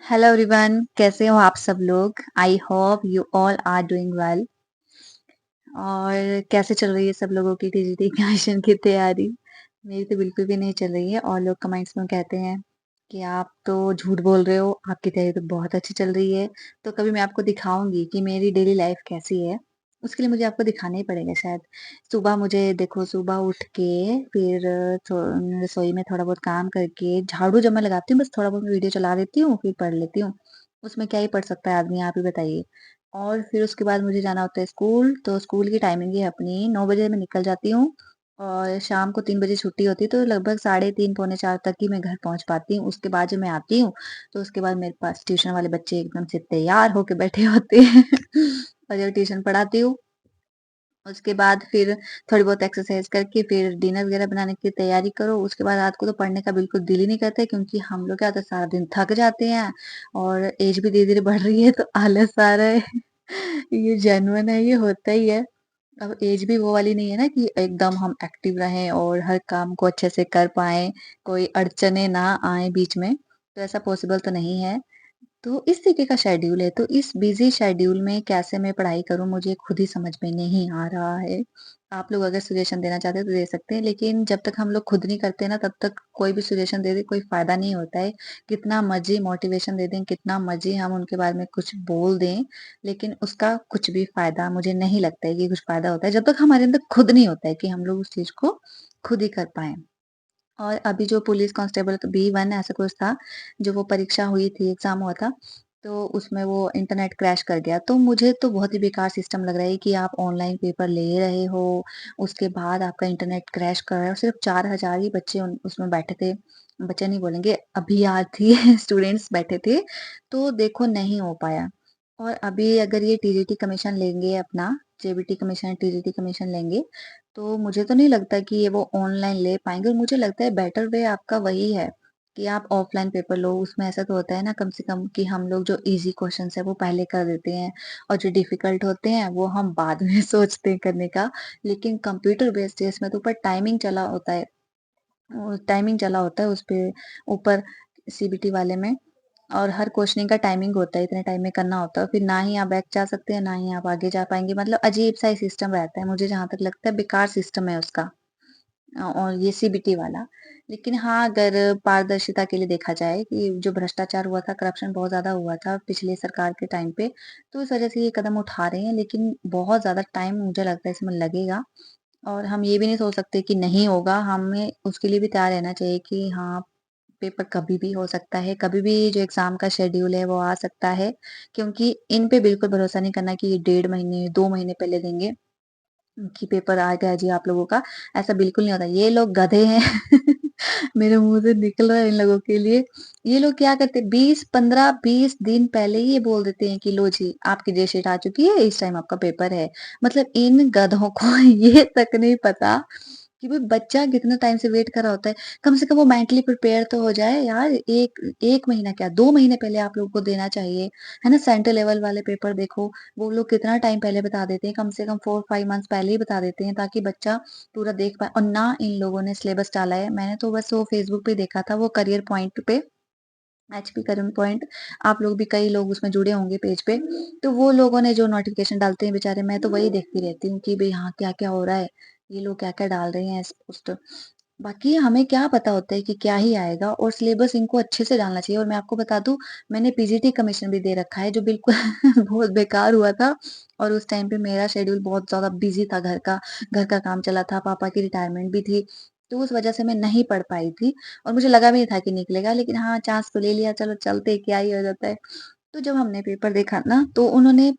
Hello everyone, कैसे हो आप सब लोग? I hope you all are doing well. और कैसे चल रही है सब लोगों की टीजीटी एग्जामिनेशन की तैयारी? मेरी तो बिल्कुल भी नहीं चल रही है और लोग कमेंट्स में कहते हैं कि आप तो झूठ बोल रहे हो, आपकी तैयारी तो बहुत अच्छी चल रही है। तो कभी मैं आपको दिखाऊंगी कि मेरी डेली लाइफ कैसी है। उसके लिए मुझे आपको दिखाना ही पड़ेगा शायद। सुबह मुझे देखो, सुबह उठ के फिर रसोई में थोड़ा बहुत काम करके झाड़ू जब मैं लगाती हूँ, बस थोड़ा बहुत वीडियो चला देती हूँ, फिर पढ़ लेती हूँ। उसमें क्या ही पढ़ सकता है आदमी, आप ही बताइए। और फिर उसके बाद मुझे जाना होता है स्कूल, तो स्कूल की टाइमिंग है अपनी 9 बजे मैं निकल जाती हूँ और शाम को 3 बजे छुट्टी होती है, तो लगभग साढ़े 3 पौने 4 तक ही मैं घर पहुँच पाती हूँ। उसके बाद जब मैं आती हूँ, तो उसके बाद मेरे पास ट्यूशन वाले बच्चे एकदम से तैयार होके बैठे होते हैं और जब ट्यूशन पढ़ाती हूँ, उसके बाद फिर थोड़ी बहुत एक्सरसाइज करके फिर डिनर वगैरह बनाने की तैयारी करो। उसके बाद रात को तो पढ़ने का बिल्कुल दिल ही नहीं करता है, क्योंकि हम लोग क्या होता है सारा दिन थक जाते हैं और एज भी धीरे-धीरे बढ़ रही है, तो आलस आ रहा है। ये जेन्युइन है, ये होता ही है। अब एज भी वो वाली नहीं है ना कि एकदम हम एक्टिव रहें और हर काम को अच्छे से कर पाएँ, कोई अड़चनें ना आएँ बीच में, तो ऐसा पॉसिबल तो नहीं है। तो इस तरीके का शेड्यूल है, तो इस बिज़ी शेड्यूल में कैसे मैं पढ़ाई करूँ, मुझे खुद ही समझ में नहीं आ रहा है। आप लोग अगर सजेशन देना चाहते हैं तो दे सकते हैं, लेकिन जब तक हम लोग खुद नहीं करते ना, तब तक कोई भी सजेशन दे दे कोई फ़ायदा नहीं होता है। कितना मर्ज़ी मोटिवेशन दे दें, कितना मर्ज़ी हम उनके बारे में कुछ बोल दें, लेकिन उसका कुछ भी फ़ायदा मुझे नहीं लगता है कि कुछ फ़ायदा होता है, जब तक हमारे अंदर खुद नहीं होता है कि हम लोग उस चीज़ को खुद ही कर पाएँ। और अभी जो पुलिस कांस्टेबल B1 ऐसा कुछ था, जो वो परीक्षा हुई थी, एग्ज़ाम हुआ था, तो उसमें वो इंटरनेट क्रैश कर गया। तो मुझे तो बहुत ही बेकार सिस्टम लग रहा है कि आप ऑनलाइन पेपर ले रहे हो, उसके बाद आपका इंटरनेट क्रैश कर रहा है और सिर्फ़ 4000 ही बच्चे उन उसमें बैठे थे। बच्चे नहीं बोलेंगे, अभ्यर्थी स्टूडेंट्स बैठे थे, तो देखो नहीं हो पाया। और अभी अगर ये टीजीटी कमीशन लेंगे अपना, जेबीटी कमीशन, टीजीटी कमीशन लेंगे, तो मुझे तो नहीं लगता कि ये वो ऑनलाइन ले पाएँगे और मुझे लगता है बेटर वे आपका वही है कि आप ऑफलाइन पेपर लो। उसमें ऐसा तो होता है ना कम से कम कि हम लोग जो ईज़ी क्वेश्चन्स हैं वो पहले कर देते हैं और जो डिफ़िकल्ट होते हैं वो हम बाद में सोचते हैं करने का। लेकिन कंप्यूटर बेस्ड है, इसमें तो ऊपर टाइमिंग चला होता है, टाइमिंग चला होता है उसपे ऊपर सीबीटी वाले में, और हर क्वेश्चनिंग का टाइमिंग होता है, इतने टाइम में करना होता है। फिर ना ही आप बैक जा सकते हैं, ना ही आप आगे जा पाएँगे। मतलब अजीब-सा ही सिस्टम रहता है, मुझे जहाँ तक लगता है बेकार सिस्टम है उसका। और ये सीबीटी वाला। लेकिन हाँ, अगर पारदर्शिता के लिए देखा जाए कि जो भ्रष्टाचार हुआ था, करप्शन बहुत ज़्यादा हुआ था पिछले सरकार के टाइम पे, तो इस वज़ह से ये कदम उठा रहे हैं, लेकिन बहुत ज़्यादा टाइम मुझे लगता है इसमें लगेगा। और हम ये भी नहीं सोच सकते कि नहीं होगा, हमें उसके लिए भी तैयार रहना चाहिए कि हाँ, पेपर कभी भी हो सकता है, कभी भी जो एग्ज़ाम का शेड्यूल है वो आ सकता है। क्योंकि इन पे बिल्कुल भरोसा नहीं करना कि ये डेढ़ महीने, 2 महीने पहले देंगे कि पेपर आ गया जी आप लोगों का, ऐसा बिल्कुल नहीं होता। ये लोग गधे हैं। मेरे मुँह से निकल रहा है इन लोगों के लिए। ये लोग क्या करते हैं, 20, 15, 20 दिन पहले ही ये बोल देते हैं कि लो जी, आपकी डेट शीट आ चुकी है, इस टाइम आपका पेपर है। मतलब इन गधों को ये तक नहीं पता कि भाई बच्चा कितना टाइम से वेट कर रहा होता है। कम से कम वो मेंटली प्रिपेयर तो हो जाए यार। 1 महीना क्या, 2 महीने पहले आप लोगों को देना चाहिए, है ना? सेंट्रल लेवल वाले पेपर देखो, वो लोग कितना टाइम पहले बता देते हैं, कम से कम 4-5 मंथ्स पहले ही बता देते हैं, ताकि बच्चा पूरा देख पाए। और ना इन लोगों ने सिलेबस डाला है। मैंने तो बस वो फेसबुक पे देखा था, वो करियर पॉइंट पे, एचपी करियर पॉइंट, आप लोग भी कई लोग उसमें जुड़े होंगे पेज पे, तो वो लोगों ने जो नोटिफिकेशन डालते हैं बेचारे, मैं तो वही देखती रहती हूँ कि भाई हाँ, क्या क्या हो रहा है, ये लोग क्या क्या डाल रहे हैं इस पोस्ट। बाकी हमें क्या पता होता है कि क्या ही आएगा, और सिलेबस इनको अच्छे से डालना चाहिए। और मैं आपको बता दूं, मैंने पीजीटी कमीशन भी दे रखा है, जो बिल्कुल बहुत बेकार हुआ था। और उस टाइम पे मेरा शेड्यूल बहुत ज्यादा बिजी था, घर का काम चला था, पापा की रिटायरमेंट भी थी, तो उस वजह से मैं नहीं पढ़ पाई थी। और मुझे लगा भी नहीं था कि निकलेगा, लेकिन हाँ, चांस तो ले लिया, चलो चलते, क्या ही हो जाता है। तो जब हमने पेपर देखा ना, तो उन्होंने,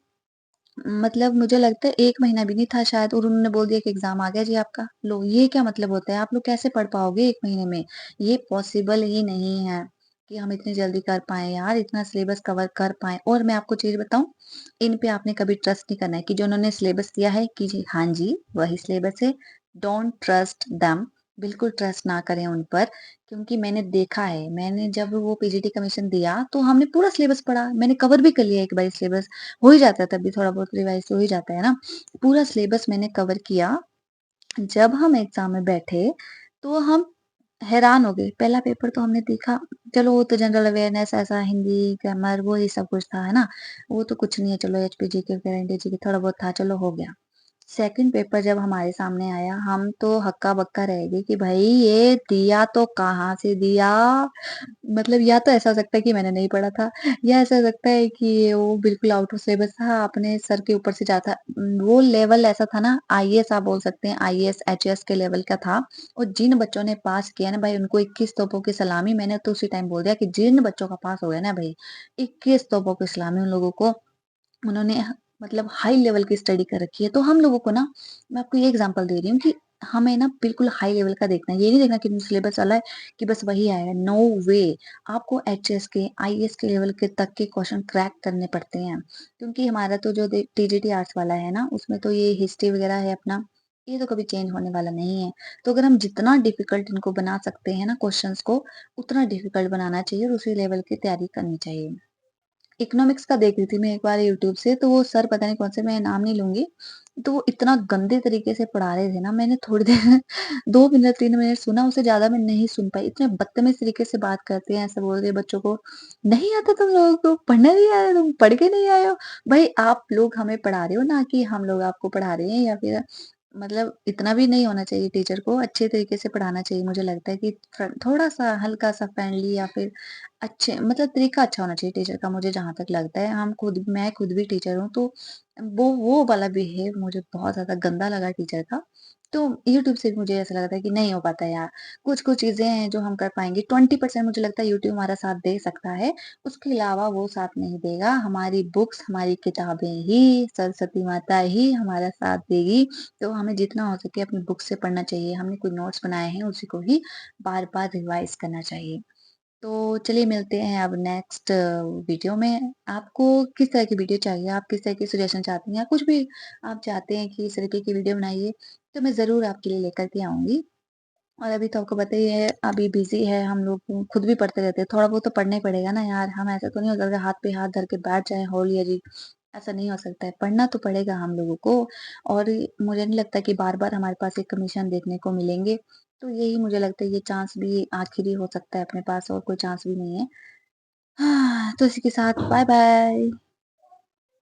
मतलब मुझे लगता है 1 महीना भी नहीं था शायद, और उन्होंने बोल दिया कि एग्ज़ाम आ गया जी आपका। लो, ये क्या मतलब होता है? आप लोग कैसे पढ़ पाओगे 1 महीने में? ये पॉसिबल ही नहीं है कि हम इतनी जल्दी कर पाएँ यार, इतना सिलेबस कवर कर पाएँ। और मैं आपको चीज़ बताऊँ, इन पे आपने कभी ट्रस्ट नहीं करना है कि जो उन्होंने सिलेबस दिया है कि जी हाँ जी, वही सिलेबस है। डोंट ट्रस्ट देम, बिल्कुल ट्रस्ट ना करें उन पर, क्योंकि मैंने देखा है, मैंने जब वो पीजीटी कमीशन दिया, तो हमने पूरा सिलेबस पढ़ा, मैंने कवर भी कर लिया एक बारी सिलेबस। हो ही जाता है, तब भी थोड़ा बहुत रिवाइज़ तो हो ही जाता है ना। पूरा सिलेबस मैंने कवर किया। जब हम एग्ज़ाम में बैठे, तो हम हैरान हो गए। पहला पेपर तो हमने देखा, चलो वो तो जनरल अवेयरनेस ऐसा हिंदी, ग्रामर वो ये सब कुछ था, है ना? वो तो कुछ नहीं है, चलो एचपी, जीके वगैरह, इंडियन जीके थोड़ा बहुत था, चलो हो गया। सेकंड पेपर जब हमारे सामने आया, हम तो हक्का-बक्का रह गए कि भई ये दिया तो कहाँ से दिया? मतलब या तो ऐसा हो सकता है कि मैंने नहीं पढ़ा था, या ऐसा हो सकता है कि ये वो बिल्कुल आउट ऑफ सिलेबस था, अपने सर के ऊपर से जाता वो लेवल ऐसा था ना, आईएएस आप बोल सकते हैं, आईएएस, एचएएस के लेवल का था। और जिन बच्चों ने पास किया ना भाई, उनको 21 तोपों की सलामी। मैंने तो उसी टाइम बोल दिया कि जिन बच्चों का पास हो गया ना भई, 21 तोपों की सलामी उन लोगों को। उन्होंने मतलब हाई लेवल की स्टडी कर रखी है। तो हम लोगों को ना, मैं आपको ये एग्जांपल दे रही हूँ कि हमें ना बिल्कुल हाई लेवल का देखना है। ये नहीं देखना कि सिलेबस वाला है कि बस वही आएगा, नो वे। आपको एचएस के, आईएएस के लेवल के तक के क्वेश्चन क्रैक करने पड़ते हैं। क्योंकि हमारा तो जो टीजीटी आर्ट्स वाला है ना, उसमें तो ये हिस्ट्री वगैरह है अपना, ये तो कभी चेंज होने वाला नहीं है। तो अगर हम जितना डिफिकल्ट इनको बना सकते हैं ना क्वेश्चंस को, उतना डिफिकल्ट बनाना चाहिए और उसी लेवल की तैयारी करनी चाहिए। इकोनॉमिक्स का देख रही थी मैं एक बार यूट्यूब से, तो वो सर पता नहीं कौन से, मैं नाम नहीं लूँगी, तो वो इतना गंदे तरीके से पढ़ा रहे थे ना, मैंने थोड़ी देर 2 मिनट 3 मिनट सुना, उससे ज़्यादा मैं नहीं सुन पाई। इतने बदतमीज़ तरीके से बात करते हैं, ऐसा बोल रहे हैं बच्चों को, "नहीं आता तुम लोगों को? पढ़ने नहीं आए, तुम पढ़ के नहीं आए हो?" भाई आप लोग हमें पढ़ा रहे हो ना कि हम लोग आपको पढ़ा रहे हैं, या फिर मतलब इतना भी नहीं होना चाहिए टीचर को, अच्छे तरीके से पढ़ाना चाहिए। मुझे लगता है कि थोड़ा-सा हल्का-सा फ्रेंडली, या फिर अच्छे मतलब तरीका अच्छा होना चाहिए टीचर का, मुझे जहाँ तक लगता है। मैं खुद भी टीचर हूँ, तो वो वाला बिहेव मुझे बहुत ज़्यादा गंदा लगा टीचर का। तो यूट्यूब से मुझे ऐसा लगता है कि नहीं हो पाता यार। कुछ-कुछ चीज़ें हैं जो हम कर पाएँगे, 20% मुझे लगता है यूट्यूब हमारा साथ दे सकता है, उसके अलावा वो साथ नहीं देगा। हमारी बुक्स, हमारी किताबें ही, सरस्वती माता ही हमारा साथ देगी। तो हमें जितना हो सके अपनी बुक से पढ़ना चाहिए। हमने कोई नोट्स बनाए हैं, उसी को ही बार-बार रिवाइज़ करना चाहिए। तो चलिए मिलते हैं अब नेक्स्ट वीडियो में। आपको किस तरह की वीडियो चाहिए? आप किस तरह की सजेशन चाहती हैं, या कुछ भी आप चाहते हैं कि इस तरीके की वीडियो बनाइए, तो मैं ज़रूर आपके लिए लेकर के आऊँगी। और अभी तो आपको पता ही है, अभी बिज़ी है, हम लोग खुद भी पढ़ते रहते हैं। थोड़ा बहुत तो पढ़ना ही पड़ेगा ना यार, हम ऐसा तो नहीं हो सकता हाथ पे हाथ धर के बैठ जाएँ, हो लिया जी, ऐसा नहीं हो सकता है। पढ़ना तो पड़ेगा हम लोगों को। और मुझे नहीं लगता कि बार-बार हमारे पास एक कमीशन देखने को मिलेंगे। तो यही मुझे लगता है, ये चांस भी आखिरी हो सकता है अपने पास, और कोई चांस भी नहीं है। हाँ, तो इसी के साथ बाय बाय।